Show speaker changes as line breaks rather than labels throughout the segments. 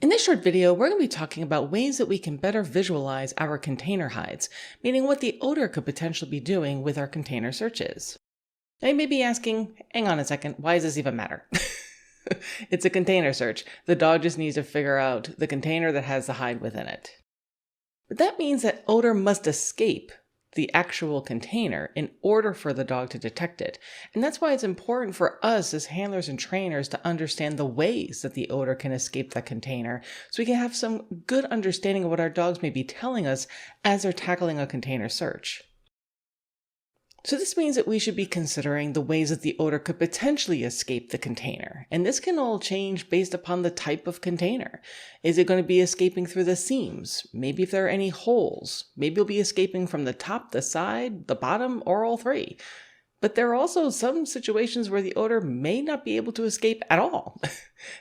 In this short video, we're going to be talking about ways that we can better visualize our container hides, meaning what the odor could potentially be doing with our container searches. Now you may be asking, hang on a second, why does this even matter? It's a container search. The dog just needs to figure out the container that has the hide within it. But that means that odor must escape the actual container in order for the dog to detect it. And that's why it's important for us as handlers and trainers to understand the ways that the odor can escape that container so we can have some good understanding of what our dogs may be telling us as they're tackling a container search. So this means that we should be considering the ways that the odor could potentially escape the container. And this can all change based upon the type of container. Is it going to be escaping through the seams? Maybe if there are any holes. Maybe it'll be escaping from the top, the side, the bottom, or all three. But there are also some situations where the odor may not be able to escape at all.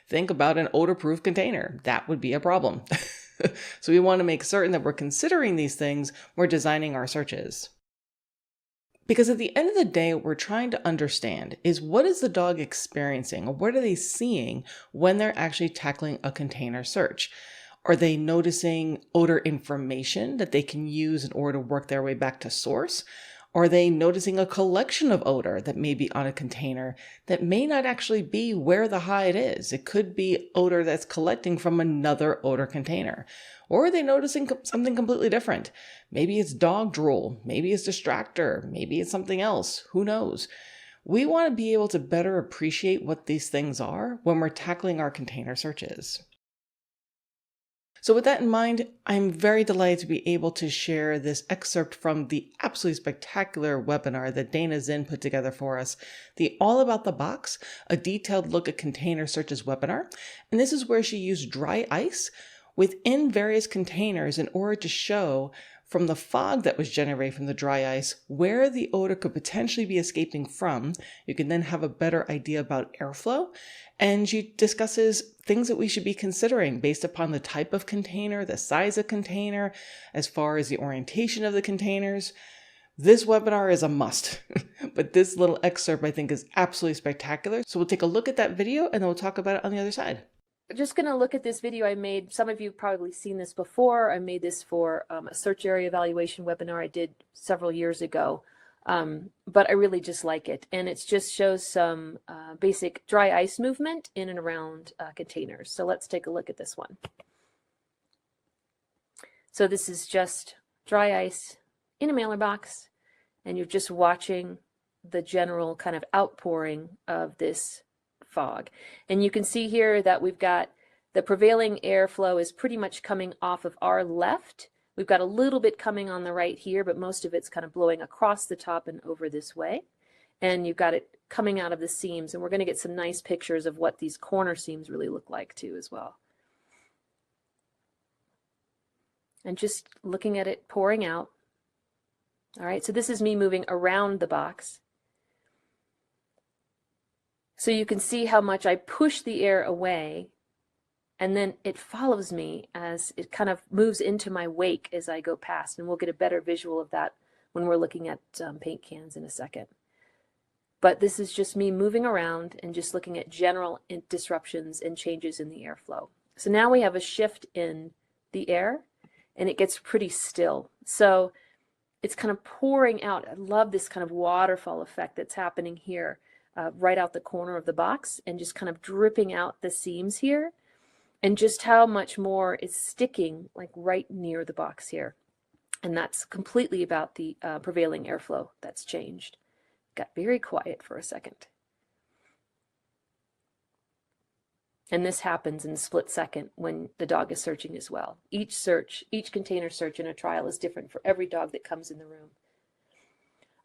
Think about an odor-proof container. That would be a problem. So we want to make certain that we're considering these things when we're designing our searches. Because at the end of the day, what we're trying to understand is what is the dog experiencing or what are they seeing when they're actually tackling a container search? Are they noticing odor information that they can use in order to work their way back to source? Are they noticing a collection of odor that may be on a container that may not actually be where the hide is? It could be odor that's collecting from another odor container. Or are they noticing something completely different? Maybe it's dog drool, maybe it's distractor, maybe it's something else, who knows? We want to be able to better appreciate what these things are when we're tackling our container searches. So with that in mind, I'm very delighted to be able to share this excerpt from the absolutely spectacular webinar that Dana Zinn put together for us, the All About the Box, a detailed look at container searches webinar. And this is where she used dry ice within various containers in order to show from the fog that was generated from the dry ice where the odor could potentially be escaping from. You can then have a better idea about airflow. And she discusses things that we should be considering based upon the type of container, the size of container, as far as the orientation of the containers. This webinar is a must, but this little excerpt I think is absolutely spectacular. So we'll take a look at that video and then we'll talk about it on the other side.
Just going to look at this video I made. Some of you have probably seen this before. I made this for a search area evaluation webinar I did several years ago, but I really just like it. And it just shows some basic dry ice movement in and around containers. So let's take a look at this one. So this is just dry ice in a mailer box, and you're just watching the general kind of outpouring of this fog. And you can see here that we've got the prevailing airflow is pretty much coming off of our left. We've got a little bit coming on the right here, but most of it's kind of blowing across the top and over this way. And you've got it coming out of the seams, and we're going to get some nice pictures of what these corner seams really look like too as well. And just looking at it pouring out. All right, so this is me moving around the box. So you can see how much I push the air away, and then it follows me as it kind of moves into my wake as I go past. And we'll get a better visual of that when we're looking at paint cans in a second. But this is just me moving around and just looking at general disruptions and changes in the airflow. So now we have a shift in the air, and it gets pretty still. So it's kind of pouring out. I love this kind of waterfall effect that's happening here. Right out the corner of the box and just kind of dripping out the seams here, and just how much more is sticking like right near the box here. And that's completely about the prevailing airflow that's changed. Got very quiet for a second. And this happens in a split second when the dog is searching as well. Each search, each container search in a trial is different for every dog that comes in the room.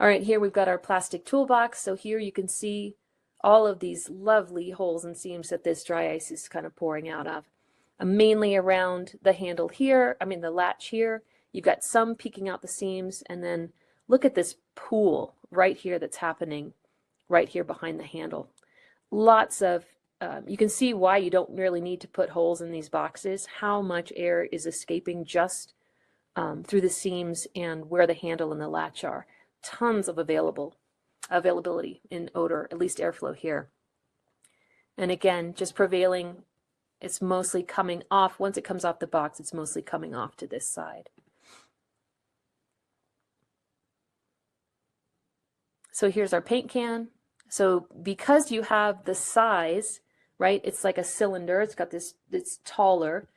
All right, here we've got our plastic toolbox. So here you can see all of these lovely holes and seams that this dry ice is kind of pouring out of. Mainly around the handle here, the latch here. You've got some peeking out the seams, and then look at this pool right here that's happening right here behind the handle. Lots of, you can see why you don't really need to put holes in these boxes, how much air is escaping just through the seams and where the handle and the latch are. Tons of availability in odor, at least airflow here. And again, just prevailing It's mostly coming off. Once it comes off the box, it's mostly coming off to this side. So here's our paint can. So because you have the size, right, it's like a cylinder, it's got this, it's taller,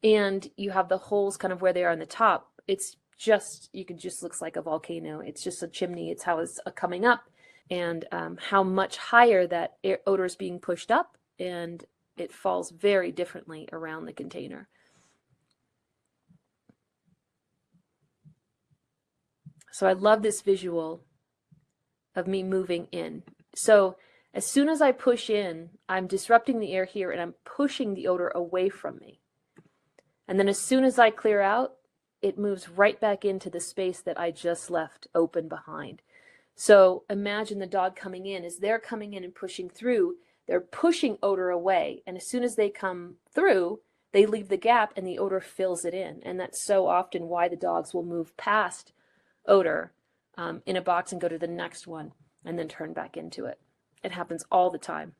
and you have the holes kind of where they are on the top. It's just, you can just looks like a volcano. It's just a chimney. It's how it's coming up, and how much higher that odor is being pushed up, and it falls very differently around the container. So I love this visual of me moving in. So as soon as I push in, I'm disrupting the air here and I'm pushing the odor away from me. And then as soon as I clear out, it moves right back into the space that I just left open behind. So imagine the dog coming in. As they're coming in and pushing through, they're pushing odor away. And as soon as they come through, they leave the gap and the odor fills it in. And that's so often why the dogs will move past odor in a box and go to the next one and then turn back into it. It happens all the time.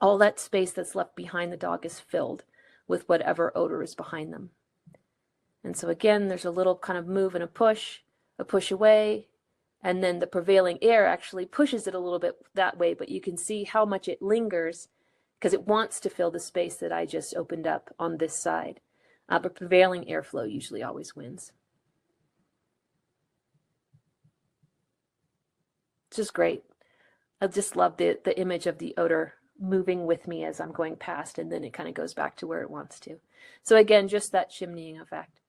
All that space that's left behind the dog is filled with whatever odor is behind them. And so again, there's a little kind of move and a push away, and then the prevailing air actually pushes it a little bit that way, but you can see how much it lingers because it wants to fill the space that I just opened up on this side. But prevailing airflow usually always wins. Just great. I just love the image of the odor moving with me as I'm going past, and then it kind of goes back to where it wants to. So again, just that chimneying effect.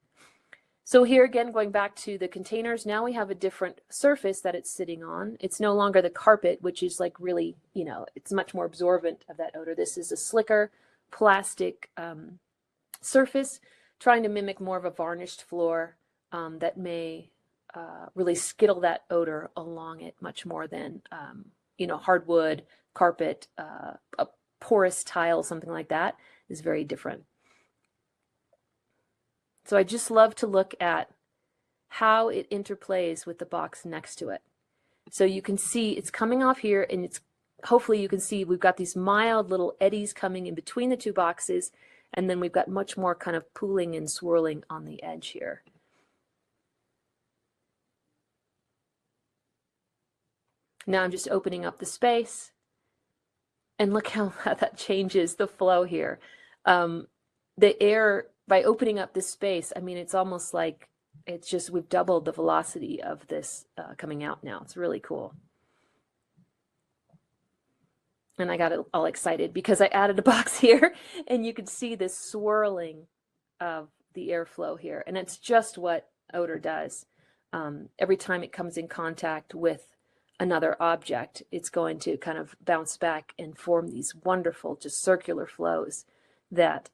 So here again, going back to the containers, now we have a different surface that it's sitting on. It's no longer the carpet, which is like really, you know, it's much more absorbent of that odor. This is a slicker plastic surface, trying to mimic more of a varnished floor that may really skittle that odor along it much more than, you know, hardwood, carpet, a porous tile, something like that is very different. So I just love to look at how it interplays with the box next to it. So you can see it's coming off here, and it's hopefully you can see we've got these mild little eddies coming in between the two boxes, and then we've got much more kind of pooling and swirling on the edge here. Now I'm just opening up the space, and look how that changes the flow here. The air, by opening up this space, I mean, it's almost like it's just, we've doubled the velocity of this coming out now. It's really cool. And I got all excited because I added a box here, and you can see this swirling of the airflow here. And it's just what odor does. Every time it comes in contact with another object, it's going to kind of bounce back and form these wonderful, just circular flows that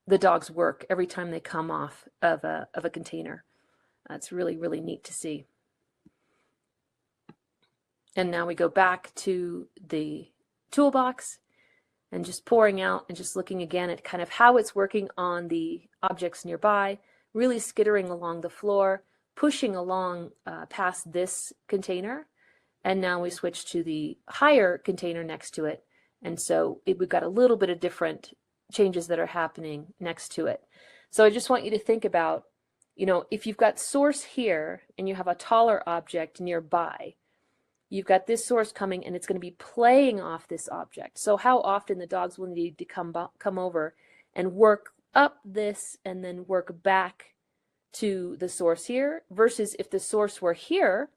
the dogs work every time they come off of a container. It's really, really neat to see. And now we go back to the toolbox and just pouring out and just looking again at kind of how it's working on the objects nearby, really skittering along the floor, pushing along past this container. And now we switch to the higher container next to it. And so we've got a little bit of different changes that are happening next to it. So I just want you to think about, you know, if you've got source here and you have a taller object nearby, you've got this source coming and it's going to be playing off this object. So how often the dogs will need to come over and work up this and then work back to the source here, versus if the source were here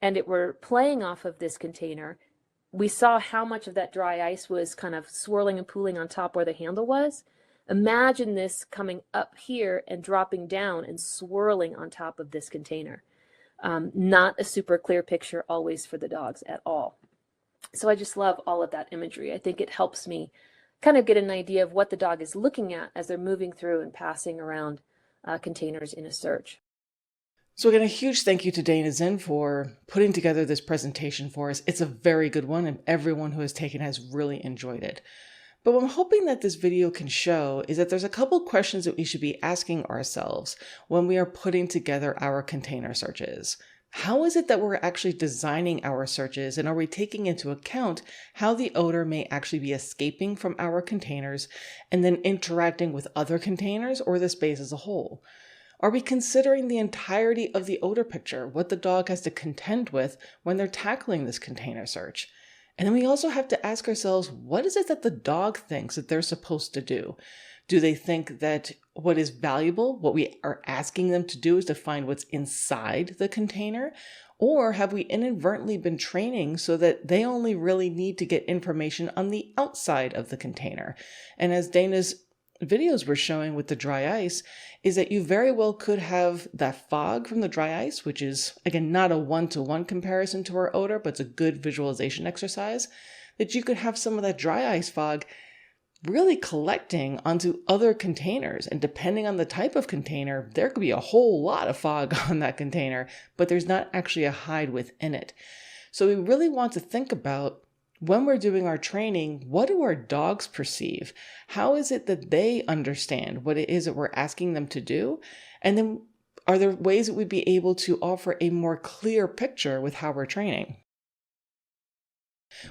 and it were playing off of this container, we saw how much of that dry ice was kind of swirling and pooling on top where the handle was. Imagine this coming up here and dropping down and swirling on top of this container. Not a super clear picture always for the dogs at all. So I just love all of that imagery. I think it helps me kind of get an idea of what the dog is looking at as they're moving through and passing around containers in a search.
So again, a huge thank you to Dana Zinn for putting together this presentation for us. It's a very good one, and everyone who has taken it has really enjoyed it. But what I'm hoping that this video can show is that there's a couple questions that we should be asking ourselves when we are putting together our container searches. How is it that we're actually designing our searches, and are we taking into account how the odor may actually be escaping from our containers and then interacting with other containers or the space as a whole? Are we considering the entirety of the odor picture, what the dog has to contend with when they're tackling this container search? And then we also have to ask ourselves, what is it that the dog thinks that they're supposed to do? Do they think that what is valuable, what we are asking them to do, is to find what's inside the container? Or have we inadvertently been training so that they only really need to get information on the outside of the container? And as Dana's videos were showing with the dry ice, is that you very well could have that fog from the dry ice, which is, again, not a one-to-one comparison to our odor, but it's a good visualization exercise, that you could have some of that dry ice fog really collecting onto other containers. And depending on the type of container, there could be a whole lot of fog on that container, but there's not actually a hide within it. So we really want to think about, when we're doing our training, what do our dogs perceive? How is it that they understand what it is that we're asking them to do? And then are there ways that we'd be able to offer a more clear picture with how we're training?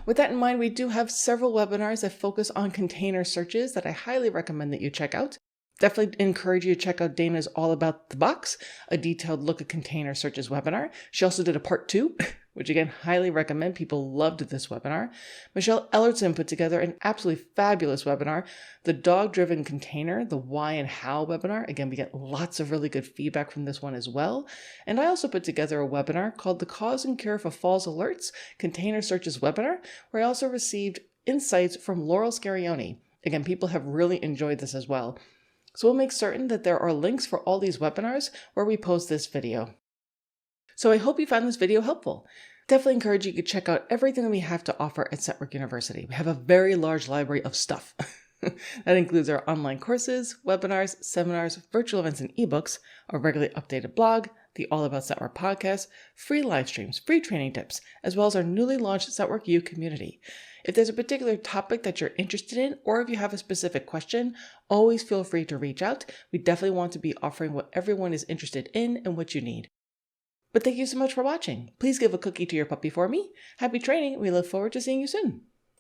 With that in mind, we do have several webinars that focus on container searches that I highly recommend that you check out. Definitely encourage you to check out Dana's All About the Box, a detailed look at container searches webinar. She also did a part 2, which again, highly recommend. People loved this webinar. Michelle Ellertson put together an absolutely fabulous webinar, the Dog-Driven Container, the Why and How webinar. Again, we get lots of really good feedback from this one as well. And I also put together a webinar called the Cause and Cure for False Alerts Container Searches webinar, where I also received insights from Laurel Scarione. Again, people have really enjoyed this as well. So we'll make certain that there are links for all these webinars where we post this video. So I hope you found this video helpful. Definitely encourage you to check out everything that we have to offer at Setwork University. We have a very large library of stuff. That includes our online courses, webinars, seminars, virtual events, and ebooks, our regularly updated blog, the All About Setwork podcast, free live streams, free training tips, as well as our newly launched Setwork U community. If there's a particular topic that you're interested in, or if you have a specific question, always feel free to reach out. We definitely want to be offering what everyone is interested in and what you need. But thank you so much for watching. Please give a cookie to your puppy for me. Happy training. We look forward to seeing you soon.